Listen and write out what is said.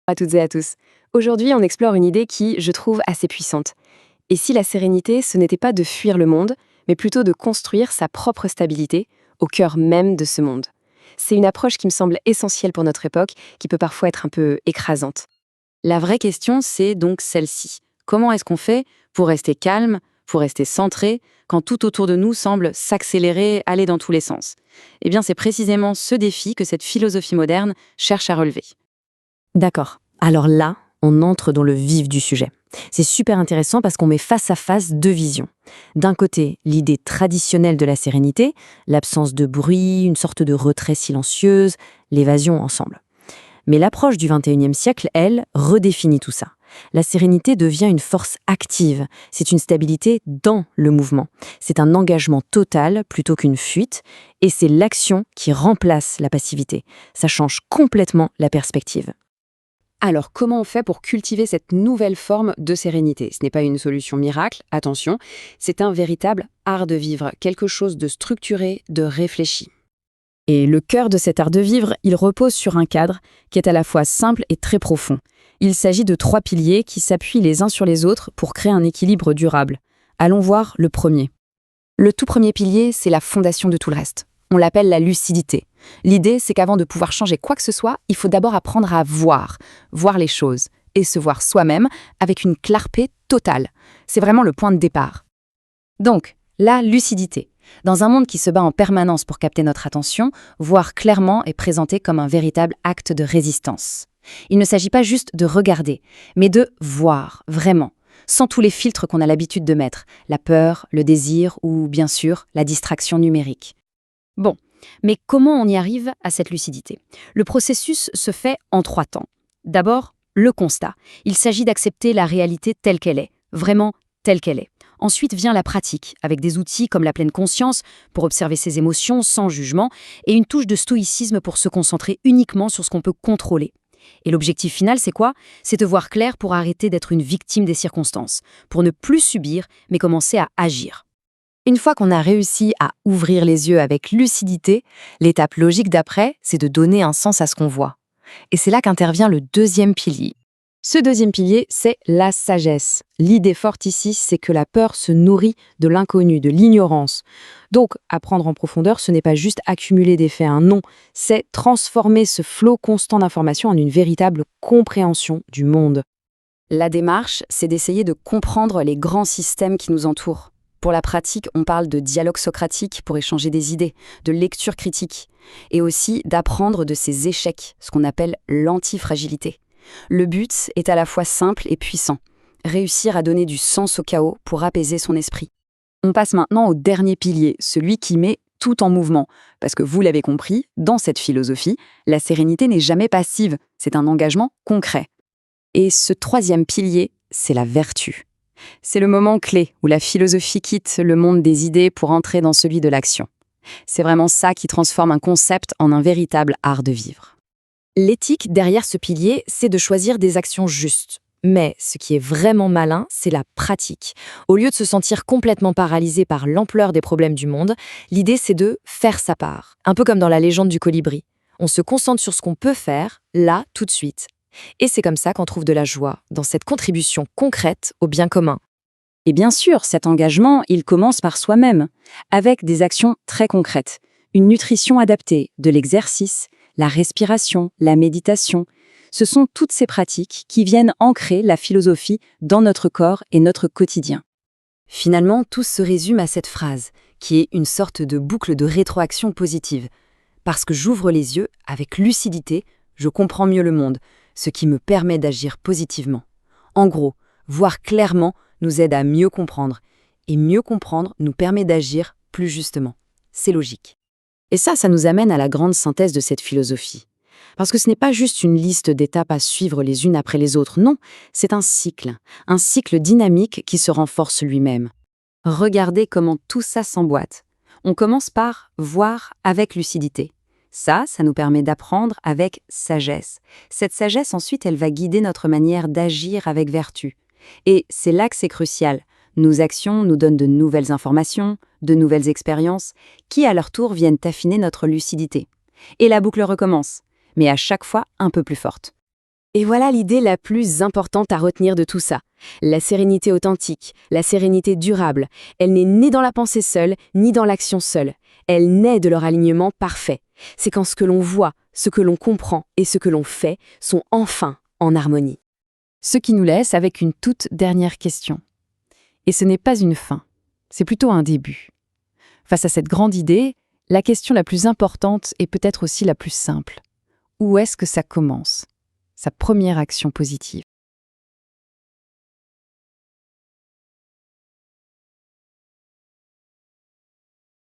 À toutes et à tous. Aujourd'hui, on explore une idée qui, je trouve, assez puissante. Et si la sérénité, ce n'était pas de fuir le monde, mais plutôt de construire sa propre stabilité au cœur même de ce monde. C'est une approche qui me semble essentielle pour notre époque, qui peut parfois être un peu écrasante. La vraie question, c'est donc celle-ci. Comment est-ce qu'on fait pour rester calme, pour rester centré, quand tout autour de nous semble s'accélérer, aller dans tous les sens? Eh bien, c'est précisément ce défi que cette philosophie moderne cherche à relever. D'accord. Alors là, on entre dans le vif du sujet. C'est super intéressant parce qu'on met face à face deux visions. D'un côté, l'idée traditionnelle de la sérénité, l'absence de bruit, une sorte de retrait silencieuse, l'évasion ensemble. Mais l'approche du XXIe siècle, elle, redéfinit tout ça. La sérénité devient une force active, c'est une stabilité dans le mouvement. C'est un engagement total plutôt qu'une fuite, et c'est l'action qui remplace la passivité. Ça change complètement la perspective. Alors, comment on fait pour cultiver cette nouvelle forme de sérénité? Ce n'est pas une solution miracle, attention, c'est un véritable art de vivre, quelque chose de structuré, de réfléchi. Et le cœur de cet art de vivre, il repose sur un cadre qui est à la fois simple et très profond. Il s'agit de 3 piliers qui s'appuient les uns sur les autres pour créer un équilibre durable. Allons voir le premier. Le tout premier pilier, c'est la fondation de tout le reste. On l'appelle la lucidité. L'idée, c'est qu'avant de pouvoir changer quoi que ce soit, il faut d'abord apprendre à voir les choses, et se voir soi-même avec une clarté totale. C'est vraiment le point de départ. Donc, la lucidité. Dans un monde qui se bat en permanence pour capter notre attention, voir clairement est présenté comme un véritable acte de résistance. Il ne s'agit pas juste de regarder, mais de voir, vraiment, sans tous les filtres qu'on a l'habitude de mettre, la peur, le désir ou, bien sûr, la distraction numérique. Bon, mais comment on y arrive à cette lucidité? Le processus se fait en 3 temps. D'abord, le constat. Il s'agit d'accepter la réalité telle qu'elle est, vraiment telle qu'elle est. Ensuite vient la pratique, avec des outils comme la pleine conscience pour observer ses émotions sans jugement et une touche de stoïcisme pour se concentrer uniquement sur ce qu'on peut contrôler. Et l'objectif final, c'est quoi? C'est de voir clair pour arrêter d'être une victime des circonstances, pour ne plus subir, mais commencer à agir. Une fois qu'on a réussi à ouvrir les yeux avec lucidité, l'étape logique d'après, c'est de donner un sens à ce qu'on voit. Et c'est là qu'intervient le deuxième pilier. Ce deuxième pilier, c'est la sagesse. L'idée forte ici, c'est que la peur se nourrit de l'inconnu, de l'ignorance. Donc, apprendre en profondeur, ce n'est pas juste accumuler des faits, non, c'est transformer ce flot constant d'informations en une véritable compréhension du monde. La démarche, c'est d'essayer de comprendre les grands systèmes qui nous entourent. Pour la pratique, on parle de dialogue socratique pour échanger des idées, de lecture critique, et aussi d'apprendre de ses échecs, ce qu'on appelle l'antifragilité. Le but est à la fois simple et puissant, réussir à donner du sens au chaos pour apaiser son esprit. On passe maintenant au dernier pilier, celui qui met tout en mouvement. Parce que vous l'avez compris, dans cette philosophie, la sérénité n'est jamais passive, c'est un engagement concret. Et ce troisième pilier, c'est la vertu. C'est le moment clé où la philosophie quitte le monde des idées pour entrer dans celui de l'action. C'est vraiment ça qui transforme un concept en un véritable art de vivre. L'éthique derrière ce pilier, c'est de choisir des actions justes. Mais ce qui est vraiment malin, c'est la pratique. Au lieu de se sentir complètement paralysé par l'ampleur des problèmes du monde, l'idée c'est de faire sa part. Un peu comme dans la légende du colibri. On se concentre sur ce qu'on peut faire, là, tout de suite. Et c'est comme ça qu'on trouve de la joie, dans cette contribution concrète au bien commun. Et bien sûr, cet engagement, il commence par soi-même, avec des actions très concrètes. Une nutrition adaptée, de l'exercice, la respiration, la méditation. Ce sont toutes ces pratiques qui viennent ancrer la philosophie dans notre corps et notre quotidien. Finalement, tout se résume à cette phrase, qui est une sorte de boucle de rétroaction positive. Parce que j'ouvre les yeux, avec lucidité, je comprends mieux le monde, ce qui me permet d'agir positivement. En gros, voir clairement nous aide à mieux comprendre, et mieux comprendre nous permet d'agir plus justement. C'est logique. Et ça nous amène à la grande synthèse de cette philosophie. Parce que ce n'est pas juste une liste d'étapes à suivre les unes après les autres, non, c'est un cycle dynamique qui se renforce lui-même. Regardez comment tout ça s'emboîte. On commence par voir avec lucidité. Ça nous permet d'apprendre avec sagesse. Cette sagesse, ensuite, elle va guider notre manière d'agir avec vertu. Et c'est là que c'est crucial. Nos actions nous donnent de nouvelles informations, de nouvelles expériences, qui à leur tour viennent affiner notre lucidité. Et la boucle recommence, mais à chaque fois un peu plus forte. Et voilà l'idée la plus importante à retenir de tout ça. La sérénité authentique, la sérénité durable, elle n'est ni dans la pensée seule, ni dans l'action seule. Elle naît de leur alignement parfait. C'est quand ce que l'on voit, ce que l'on comprend et ce que l'on fait sont enfin en harmonie. Ce qui nous laisse avec une toute dernière question. Et ce n'est pas une fin, c'est plutôt un début. Face à cette grande idée, la question la plus importante est peut-être aussi la plus simple. Où est-ce que ça commence? Sa première action positive.